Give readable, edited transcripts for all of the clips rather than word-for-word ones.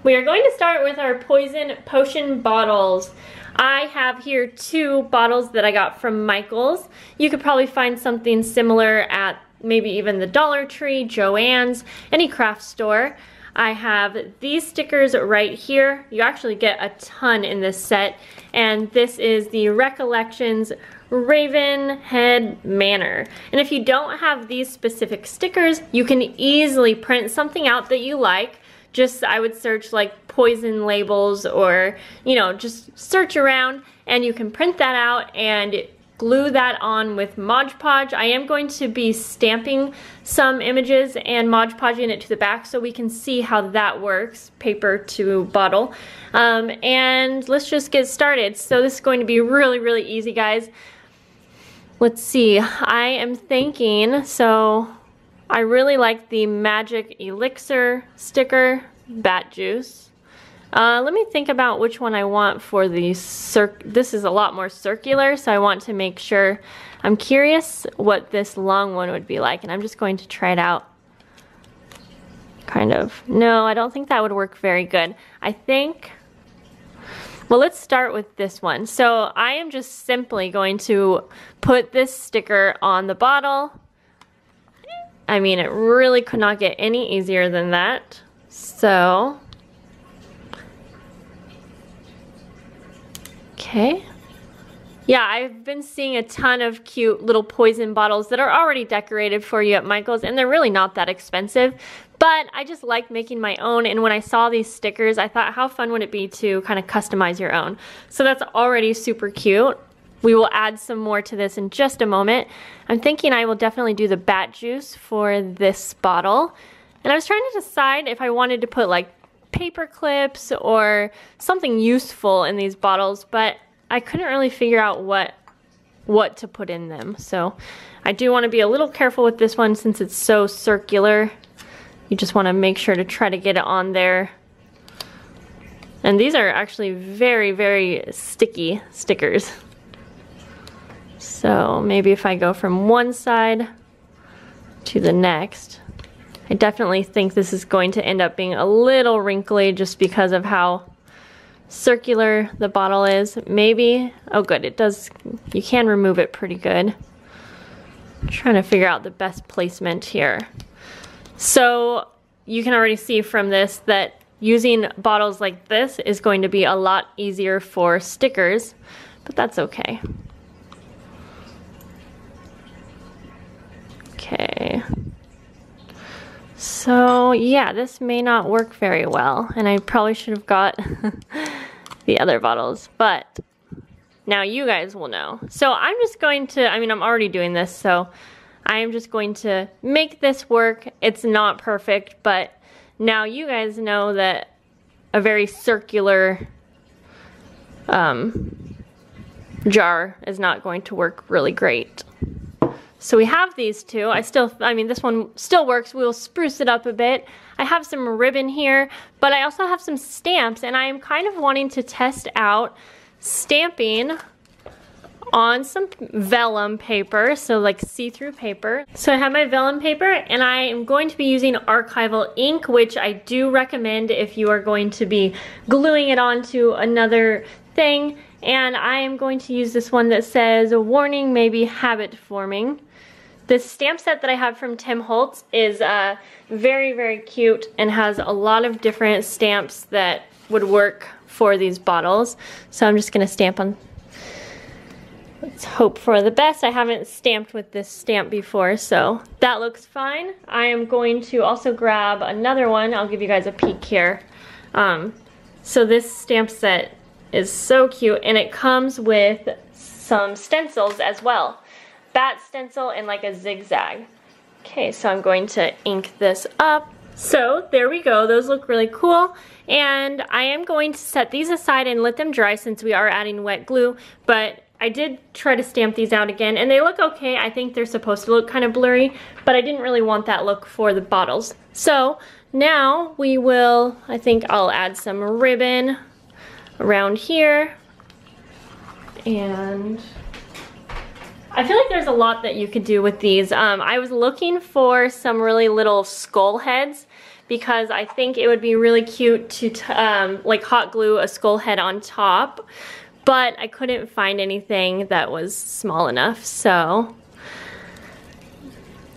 We are going to start with our poison potion bottles. I have here 2 bottles that I got from Michael's. You could probably find something similar at maybe even the Dollar Tree, Joann's, any craft store. I have these stickers right here. You actually get a ton in this set, and this is the Recollections Ravenhead Manor. And if you don't have these specific stickers, you can easily print something out that you like. Just, I would search like poison labels, or, you know, just search around and you can print that out and glue that on with Mod Podge. I am going to be stamping some images and Mod Podging it to the back so we can see how that works, paper to bottle. And let's just get started. So this is going to be really, really easy, guys. Let's see, I am thinking, so I really like the Magic Elixir sticker, Bat Juice. Let me think about which one I want for the this is a lot more circular, so I want to make sure. I'm curious what this long one would be like, and I'm just going to try it out. Kind of. No, I don't think that would work very good. I think, well, let's start with this one. So I am just simply going to put this sticker on the bottle. I mean, it really could not get any easier than that. So, okay. Yeah, I've been seeing a ton of cute little poison bottles that are already decorated for you at Michael's, and they're really not that expensive. But I just like making my own, and when I saw these stickers, I thought, how fun would it be to kind of customize your own? So that's already super cute. We will add some more to this in just a moment. I'm thinking I will definitely do the Bat Juice for this bottle. And I was trying to decide if I wanted to put like paper clips or something useful in these bottles, but I couldn't really figure out what to put in them. So I do want to be a little careful with this one since it's so circular. You just want to make sure to try to get it on there. And these are actually very, very sticky stickers. So maybe if I go from one side to the next, I definitely think this is going to end up being a little wrinkly just because of how circular the bottle is. Maybe, oh good, it does, you can remove it pretty good. I'm trying to figure out the best placement here. So you can already see from this that using bottles like this is going to be a lot easier for stickers, but that's okay. Okay, so yeah, this may not work very well, and I probably should have got the other bottles, but now you guys will know. So I'm just going to, I mean, I'm already doing this, so I am just going to make this work. It's not perfect, but now you guys know that a very circular jar is not going to work really great. So we have these 2. I mean, this one still works. We'll spruce it up a bit. I have some ribbon here, but I also have some stamps, and I am kind of wanting to test out stamping on some vellum paper, so like see-through paper. So I have my vellum paper, and I am going to be using archival ink, which I do recommend if you are going to be gluing it onto another thing. And I am going to use this one that says, warning may be habit forming. This stamp set that I have from Tim Holtz is very, very cute and has a lot of different stamps that would work for these bottles. So I'm just gonna stamp on. Let's hope for the best. I haven't stamped with this stamp before, so that looks fine. I am going to also grab another one. I'll give you guys a peek here. So this stamp set is so cute, and it comes with some stencils as well. Bat stencil and like a zigzag. Okay, so I'm going to ink this up. So there we go, those look really cool. And I am going to set these aside and let them dry since we are adding wet glue, but I did try to stamp these out again, and they look okay. I think they're supposed to look kind of blurry, but I didn't really want that look for the bottles. So now we will, I think I'll add some ribbon around here, and I feel like there's a lot that you could do with these. I was looking for some really little skull heads because I think it would be really cute to like hot glue a skull head on top, but I couldn't find anything that was small enough, so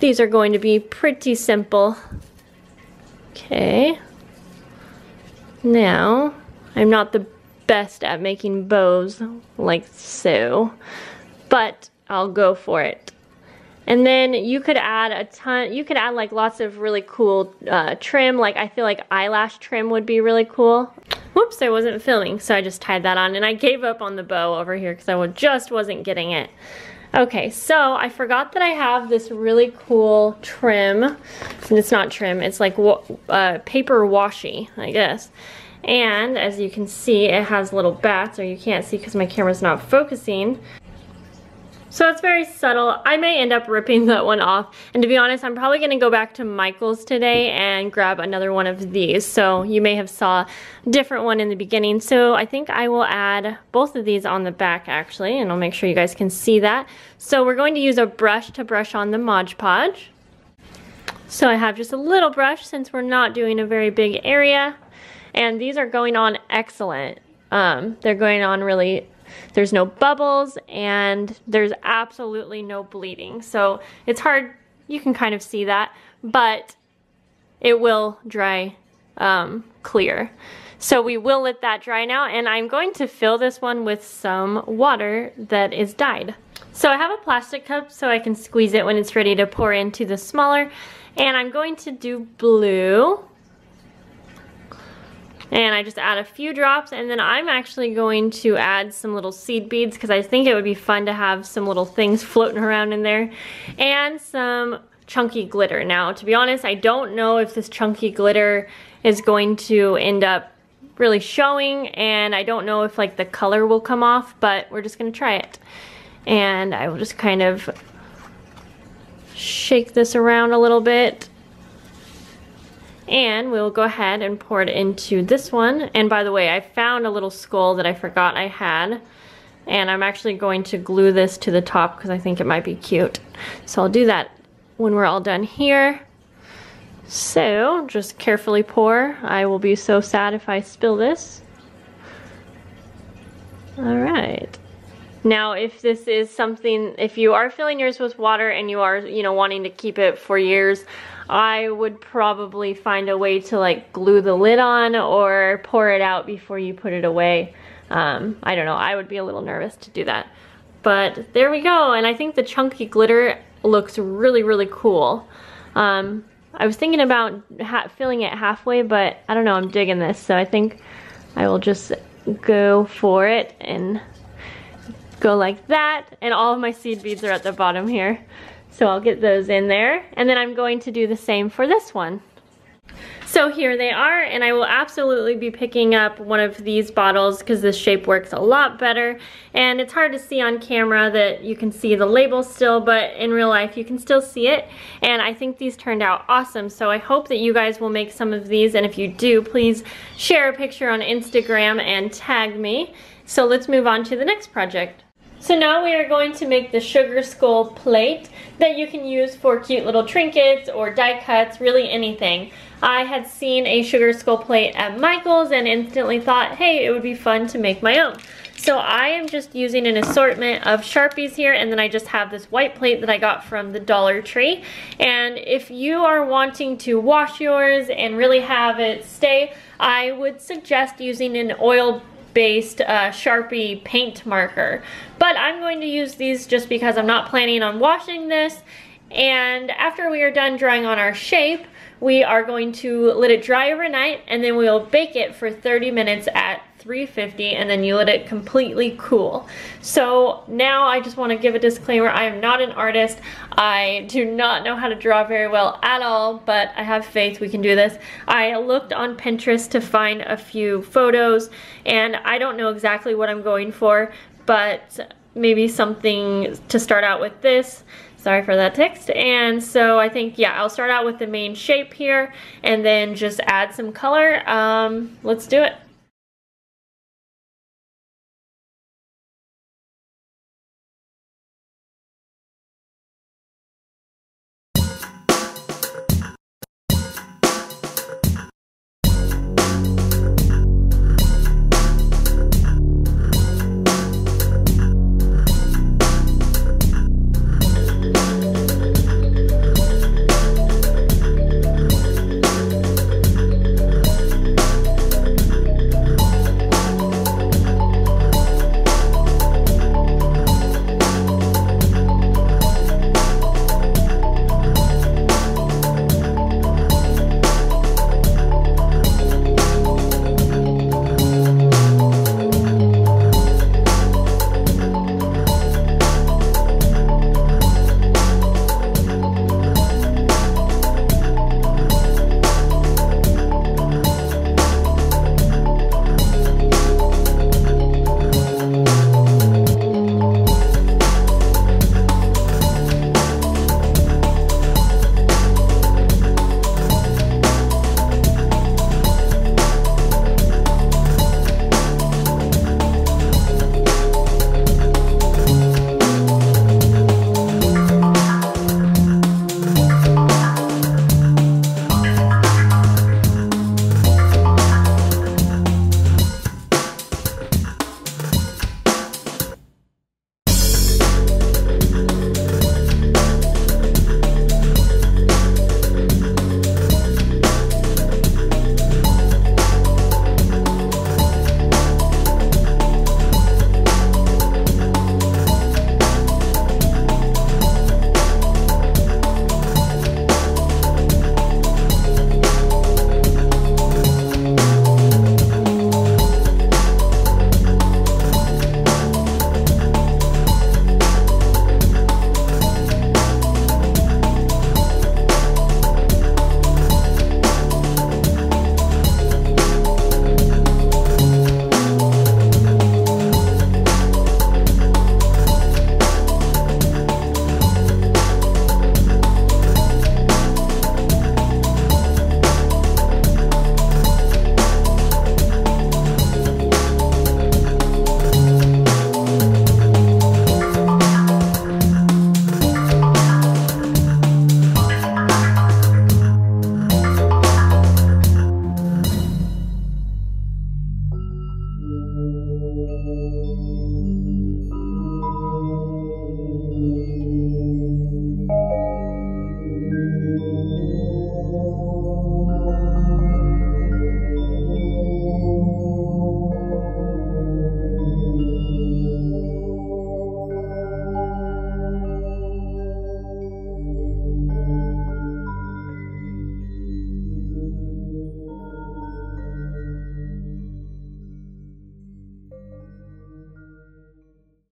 these are going to be pretty simple. Okay, now I'm not the best at making bows like so, but I'll go for it. And then you could add like lots of really cool trim, like I feel like eyelash trim would be really cool. Whoops, I wasn't filming, so I just tied that on, and I gave up on the bow over here because I just wasn't getting it. Okay, so I forgot that I have this really cool trim. It's not trim, it's like paper washi, I guess. And as you can see, it has little bats, or you can't see because my camera's not focusing. So it's very subtle. I may end up ripping that one off. And to be honest, I'm probably gonna go back to Michael's today and grab another one of these. So you may have saw a different one in the beginning. So I think I will add both of these on the back actually, and I'll make sure you guys can see that. So we're going to use a brush to brush on the Mod Podge. So I have just a little brush since we're not doing a very big area. And these are going on excellent. They're going on really. There's no bubbles and there's absolutely no bleeding. So it's hard, you can kind of see that, but it will dry clear. So we will let that dry now, and I'm going to fill this one with some water that is dyed. So I have a plastic cup so I can squeeze it when it's ready to pour into the smaller, and I'm going to do blue. And I just add a few drops, and then I'm actually going to add some little seed beads because I think it would be fun to have some little things floating around in there, and some chunky glitter. Now, to be honest, I don't know if this chunky glitter is going to end up really showing, and I don't know if like the color will come off, but we're just gonna try it. And I will just kind of shake this around a little bit. And we'll go ahead and pour it into this one. And by the way, I found a little skull that I forgot I had. And I'm actually going to glue this to the top because I think it might be cute. So I'll do that when we're all done here. So just carefully pour. I will be so sad if I spill this. All right. Now, if this is something, if you are filling yours with water and you are, you know, wanting to keep it for years, I would probably find a way to like glue the lid on or pour it out before you put it away. I don't know, I would be a little nervous to do that. But there we go, and I think the chunky glitter looks really, really cool. I was thinking about filling it halfway, but I don't know, I'm digging this, so I think I will just go for it and go like that. And all of my seed beads are at the bottom here. So I'll get those in there, and then I'm going to do the same for this one. So here they are, and I will absolutely be picking up one of these bottles because this shape works a lot better, and it's hard to see on camera that you can see the label still, but in real life you can still see it, and I think these turned out awesome. So I hope that you guys will make some of these, and if you do, please share a picture on Instagram and tag me. So let's move on to the next project. So now we are going to make the sugar skull plate that you can use for cute little trinkets or die cuts, really anything. I had seen a sugar skull plate at Michael's and instantly thought, hey, it would be fun to make my own. So I am just using an assortment of Sharpies here, and then I just have this white plate that I got from the Dollar Tree. And if you are wanting to wash yours and really have it stay, I would suggest using an oil-based Sharpie paint marker. But I'm going to use these just because I'm not planning on washing this. And after we are done drawing on our shape, we are going to let it dry overnight, and then we will bake it for 30 minutes at 350, and then you let it completely cool. So now I just want to give a disclaimer, I am not an artist. I do not know how to draw very well at all, but I have faith we can do this. I looked on Pinterest to find a few photos, and I don't know exactly what I'm going for, but maybe something to start out with this. Sorry for that text. And so I think, yeah, I'll start out with the main shape here and then just add some color. Let's do it.